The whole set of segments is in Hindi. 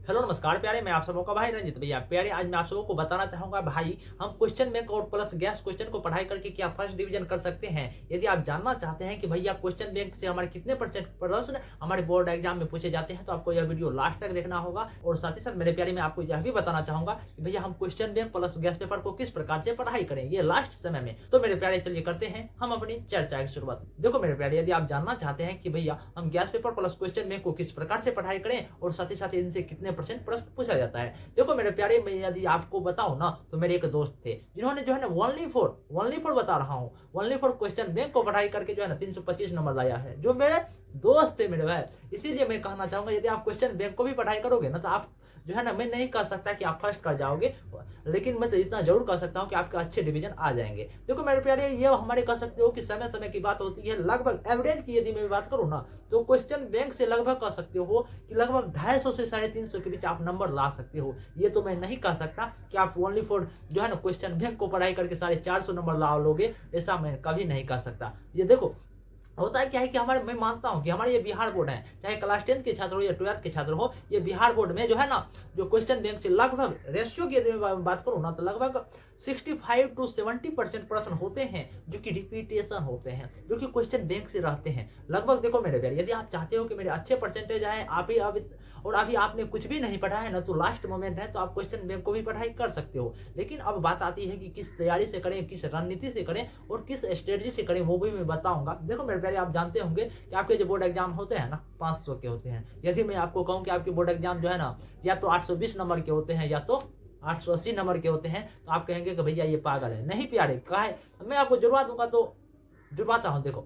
हेलो नमस्कार प्यारे, मैं आप सबों का भाई रंजित भैया। प्यारे, आज मैं आप सबों को बताना चाहूंगा भाई, हम क्वेश्चन बैंक और प्लस गैस क्वेश्चन को पढ़ाई करके क्या फर्स्ट डिवीजन कर सकते हैं। यदि आप जानना चाहते हैं कि भैया क्वेश्चन बैंक से हमारे कितने परसेंट प्रश्न हमारे बोर्ड एग्जाम में पूछे जाते हैं, तो आपको यह वीडियो लास्ट तक देखना होगा। और साथ ही साथ मेरे प्यारे, मैं आपको यह भी बताना चाहूंगा कि भैया हम question bank plus gas paper को किस प्रकार से पढ़ाई करें ये लास्ट समय में। तो मेरे प्यारे, चलिए करते हैं हम अपनी चर्चा की शुरुआत। देखो मेरे प्यारे, यदि आप जानना चाहते हैं कि भैया हम gas paper plus question bank को किस प्रकार से पढ़ाई करें और साथ ही साथ इनसे कितने परसेंट प्रश्न पूछा जाता है। देखो मेरे प्यारे, मैं यदि आपको बताऊं ना, तो मेरे एक दोस्त थे जिन्होंने जो है ना ओनली फॉर बता रहा हूं, ओनली फॉर क्वेश्चन बैंक को पढ़ाई करके जो है ना 325 नंबर लाया है, जो मेरे दोस्त थे मेरे भाई। इसीलिए मैं कहना चाहूंगा, यदि आप क्वेश्चन बैंक को भी पढ़ाई करोगे ना, तो आप जो है ना, मैं नहीं कह सकता कि आप फर्स्ट कर जाओगे, लेकिन मैं तो इतना जरूर कह सकता हूं कि आपके अच्छे डिवीजन आ जाएंगे। देखो मेरे प्यारे, ये हमारे कह सकते हो कि समय समय की बात होती है। लगभग एवरेज की यदि मैं बात करूं ना, तो क्वेश्चन बैंक से लगभग कह सकते हो कि लगभग 250 से 350 के बीच आप नंबर ला सकते हो। ये तो मैं नहीं कह सकता कि आप ओनली फॉर जो है ना क्वेश्चन बैंक को पढ़ाई करके 450 नंबर ला लोगे, ऐसा मैं कभी नहीं कह सकता। ये देखो होता है क्या है कि हमारे, मैं मानता हूं कि हमारे ये बिहार बोर्ड है, चाहे क्लास 10 के छात्र हो या 12th के छात्र हो, ये बिहार बोर्ड में जो है ना, जो क्वेश्चन बैंक से लगभग रेशियो की यदि मैं बात करूं ना, तो लगभग 65 to 70% प्रश्न होते हैं जो कि रिपीटेशन होते हैं, जो कि क्वेश्चन बैंक से रहते हैं लगभग। देखो मेरे प्यारे, यदि आप चाहते हो कि मेरे अच्छे परसेंटेज आए, आप ही अभी आपने कुछ भी नहीं पढ़ा है ना, तो लास्ट मोमेंट है, तो आप क्वेश्चन बैंक को भी पढ़ाई कर सकते हो। लेकिन अब बात आती है कि किस तैयारी से करें, किस रणनीति से करें और किस स्ट्रेटजी से करें, वो भी मैं बताऊंगा। देखो मेरे प्यारे, आप जानते होंगे कि आपके जो बोर्ड एग्जाम होते हैं ना, 500 के होते हैं। यदि मैं आपको कहूं कि आपके बोर्ड एग्जाम जो है ना, या तो 820 नंबर के होते हैं या तो 880 नंबर के होते हैं, तो आप कहेंगे कि भैया ये पागल है। नहीं प्यारे, कहा है मैं आपको जुड़वा दूंगा, तो जुड़वाता हूँ। देखो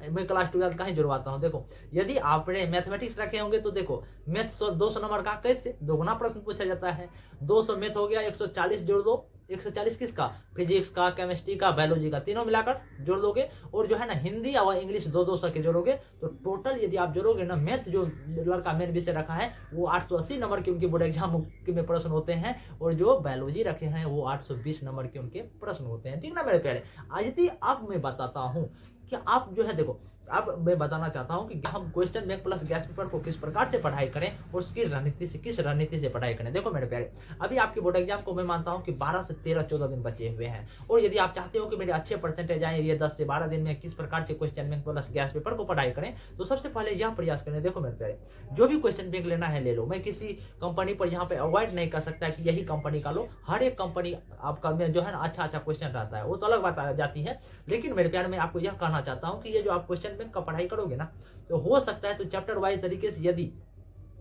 मैं क्लास 12 का ही जुड़वाता हूँ। देखो यदि आपने मैथमेटिक्स रखे होंगे, तो देखो मैथ 200 नंबर का कैसे दोगुना प्रश्न पूछा जाता है। 200 मैथ हो गया, 140 जोड़ दो। 140 किसका? फिजिक्स का, केमिस्ट्री का, बायोलॉजी का, तीनों मिलाकर जोड़ दोगे। और जो है ना हिंदी और इंग्लिश 200 के जोड़ोगे, तो टोटल यदि आप जोड़ोगे ना, मैथ जो लड़का मेन विषय रखा है वो 880 नंबर के उनके बोर्ड एग्जाम में प्रश्न होते हैं, और जो बायोलॉजी रखे हैं वो 820 नंबर के उनके प्रश्न होते हैं। ठीक ना मेरे प्यारे। आज यदि अब मैं बताता हूँ कि आप जो है, देखो अब मैं बताना चाहता हूं कि हम question bank plus gas paper को किस प्रकार से पढ़ाई करें और उसकी रणनीति से, किस रणनीति से पढ़ाई करें। देखो मेरे प्यारे, अभी आपके बोर्ड एग्जाम को मैं मानता हूं कि 12 से 13-14 दिन बचे हुए हैं, और यदि आप चाहते हो कि मेरे अच्छे परसेंटेज आए ये 10 से 12 दिन में, किस प्रकार से question bank plus gas paper को पढ़ाई करें, तो सबसे पहले यह प्रयास करें। देखो मेरे प्यारे, जो भी क्वेश्चन बैंक लेना है ले लो। मैं किसी कंपनी पर यहाँ पे अवॉइड नहीं कर सकता कि यही कंपनी का लो। हर एक कंपनी आपका में जो है ना अच्छा अच्छा क्वेश्चन रहता है, वो तो अलग बात आ जाती है। लेकिन मेरे प्यारे, मैं आपको यह कहना चाहता हूँ कि ये जो आप क्वेश्चन बैंक का पढ़ाई करोगे ना, तो हो सकता है तो चैप्टर वाइज तरीके से,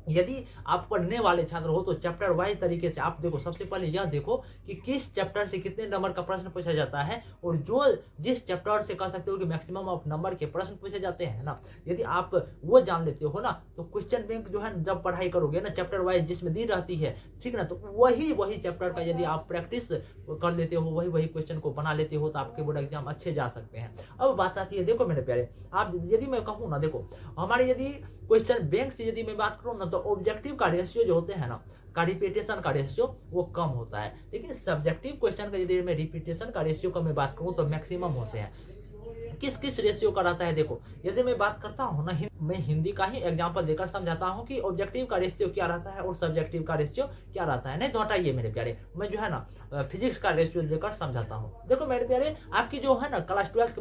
यदि आप पढ़ने वाले छात्र हो, तो चैप्टर वाइज तरीके से आप देखो। सबसे पहले यह देखो कि किस चैप्टर से कितने नंबर का प्रश्न पूछा जाता है, और जो जिस चैप्टर से कह सकते हो कि मैक्सिमम ऑफ नंबर के प्रश्न पूछे जाते हैं ना, यदि आप वो जान लेते हो ना, तो क्वेश्चन बैंक जो है जब पढ़ाई करोगे ना, चैप्टर वाइज जिसमें दी रहती है, ठीक ना, तो वही चैप्टर का यदि आप प्रैक्टिस कर लेते हो, वही क्वेश्चन को बना लेते हो, तो आपके बोर्ड एग्जाम अच्छे जा सकते हैं। अब बात आती है, देखो मेरे प्यारे, आप यदि मैं कहूँ ना, देखो हमारे यदि क्वेश्चन बैंक से यदि मैं बात करूं ना, तो ऑब्जेक्टिव का रेशियो जो होते हैं ना, का रिपीटेशन का रेशियो वो कम होता है। लेकिन सब्जेक्टिव क्वेश्चन का यदि मैं रिपीटेशन का रेशियो का मैं बात करूं, तो मैक्सिमम होते हैं। किस किस रेशियो का रहता है, देखो यदि मैं बात करता हूँ ना, मैं हिंदी का ही एग्जांपल देकर समझाता हूँ कि ऑब्जेक्टिव का रेशियो क्या रहता है और सब्जेक्टिव का रेशियो क्या रहता है। नहीं तो हटाइए मेरे प्यारे, मैं जो है ना फिजिक्स का रेशियो देकर समझाता हूँ। देखो मेरे प्यारे, आपकी जो है ना क्लास 12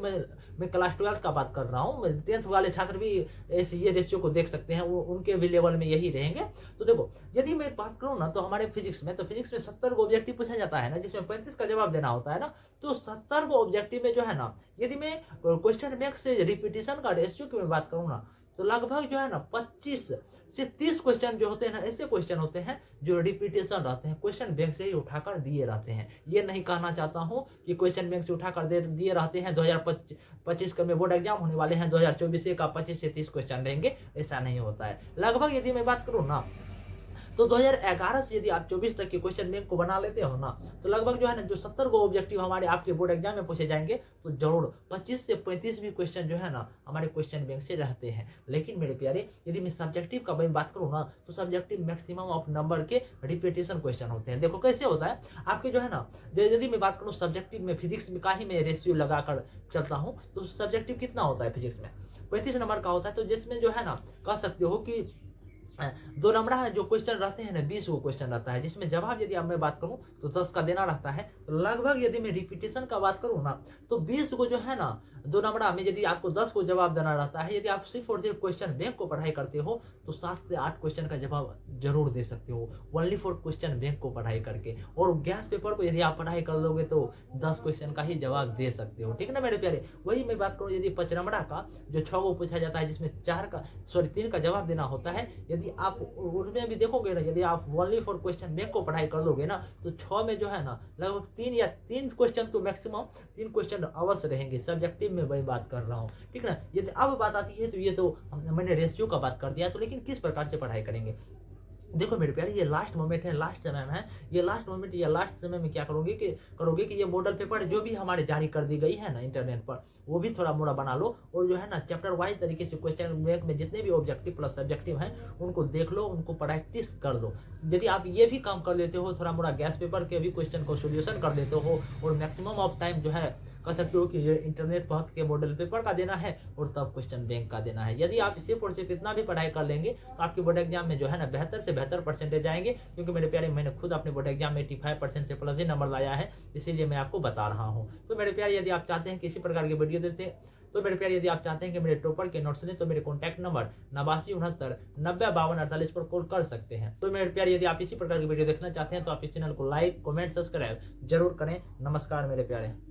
मैं क्लास 12 का बात कर रहा हूँ, 10th वाले छात्र भी ये रेशियो को देख सकते हैं, उनके भी लेवल में यही रहेंगे। तो देखो यदि मैं बात करूँ ना, तो हमारे फिजिक्स में 70 को ऑब्जेक्टिव पूछा जाता है ना, जिसमें 35 का जवाब देना होता है ना, तो 70 को ऑब्जेक्टिव में जो है ना, यदि मैं क्वेश्चन बैंक से रिपीटेशन का रेशियो की मैं बात करूँ ना, तो लगभग जो है ना 25 से 30 क्वेश्चन जो होते हैं ना, ऐसे क्वेश्चन होते हैं जो रिपीटेशन रहते हैं, क्वेश्चन बैंक से ही उठाकर दिए रहते हैं। ये नहीं कहना चाहता हूं कि क्वेश्चन बैंक से उठाकर दिए रहते हैं। 2025 का में बोर्ड एग्जाम होने वाले हैं, 2024 का 25 से 30 क्वेश्चन रहेंगे, ऐसा नहीं होता है। लगभग यदि मैं बात करूँ ना, तो 2011 से यदि आप 24 तक के क्वेश्चन बैंक को बना लेते हो ना, तो लगभग जो है ना, जो 70 को ऑब्जेक्टिव हमारे आपके बोर्ड एग्जाम में पूछे जाएंगे, तो जरूर 25 से 35 भी क्वेश्चन जो है ना हमारे क्वेश्चन बैंक से रहते हैं। लेकिन मेरे प्यारे, यदि मैं सब्जेक्टिव का बात करूँ ना, तो सब्जेक्टिव मैक्सिमम ऑफ नंबर के रिपीटेशन क्वेश्चन होते हैं। देखो कैसे होता है आपके जो है ना, यदि मैं बात करूँ सब्जेक्टिव में, फिजिक्स में का ही मैं रेशियो लगाकर चलता हूँ, तो सब्जेक्टिव कितना होता है फिजिक्स में? 35 नंबर का होता है। तो जिसमें जो है ना, कह सकते हो कि दो नंबर जो क्वेश्चन रहते हैं ना 20 वो क्वेश्चन रहता है, जिसमें जवाब यदि अब मैं बात करूं तो 10 का देना रहता है। तो लगभग यदि मैं रिपीटेशन का बात करूं ना तो 20 को जो है ना दो नंबर में यदि आपको 10 को जवाब देना रहता है, यदि आप सिर्फ और सिर्फ क्वेश्चन बैंक को पढ़ाई करते हो तो 7 से 8 क्वेश्चन का जवाब जरूर दे सकते हो, ओनली फॉर क्वेश्चन बैंक को पढ़ाई करके। और गैस पेपर को यदि आप पढ़ाई कर लोगे तो 10 क्वेश्चन का ही जवाब दे सकते हो, ठीक है ना मेरे प्यारे। वही मैं बात करूं यदि 5 नंबर का जो 6 को पूछा जाता है, जिसमें 3 का जवाब देना होता है, यदि आप उसमें भी देखोगे ना, यदि आप ओनली फॉर क्वेश्चन बैंक को पढ़ाई कर लोगे ना तो 6 में जो है ना लगभग 3 क्वेश्चन तो मैक्सिमम 3 क्वेश्चन अवश्य रहेंगे, सब्जेक्टिव में वही बात कर रहा हूँ, ठीक है ना। यदि अब बात आती है तो ये तो मैंने रेशियो का बात कर दिया, तो लेकिन किस प्रकार से पढ़ाई करेंगे। देखो मेरे प्यारे, ये लास्ट मोमेंट है, लास्ट समय में है, ये लास्ट मोमेंट या लास्ट समय में क्या करोगे कि ये मॉडल पेपर जो भी हमारे जारी कर दी गई है ना इंटरनेट पर, वो भी थोड़ा मोड़ा बना लो और जो है ना चैप्टर वाइज तरीके से क्वेश्चन बैंक में जितने भी ऑब्जेक्टिव प्लस सब्जेक्टिव हैं उनको देख लो, उनको प्रैक्टिस कर लो। यदि आप ये भी काम कर लेते हो, थोड़ा मोड़ा गैस पेपर के भी क्वेश्चन को सोल्यूशन कर लेते हो और मैक्सिमम ऑफ टाइम जो है कह सकते हो कि ये इंटरनेट पर के मॉडल पेपर का देना है और तब क्वेश्चन बैंक का देना है। यदि आप सिर्फ और सिर्फ इतना भी पढ़ाई कर लेंगे तो आपके बोर्ड एग्जाम में जो है ना बेहतर से बेहतर परसेंटेज आएंगे, क्योंकि मेरे प्यारे मैंने खुद अपने बोर्ड एग्जाम में 85% से प्लस ही नंबर लाया है, इसीलिए मैं आपको बता रहा हूँ। तो मेरे प्यारे, यदि आप चाहते हैं किसी प्रकार की वीडियो देते हैं तो मेरे प्यारे, यदि आप चाहते हैं कि मेरे टॉपर के नोट्स लें तो मेरे कॉन्टैक्ट नंबर 8969905248 पर कॉल कर सकते हैं। तो मेरे प्यारे, यदि आप इसी प्रकार की वीडियो देखना चाहते हैं तो आप इस चैनल को लाइक कमेंट सब्सक्राइब जरूर करें। नमस्कार मेरे प्यारे।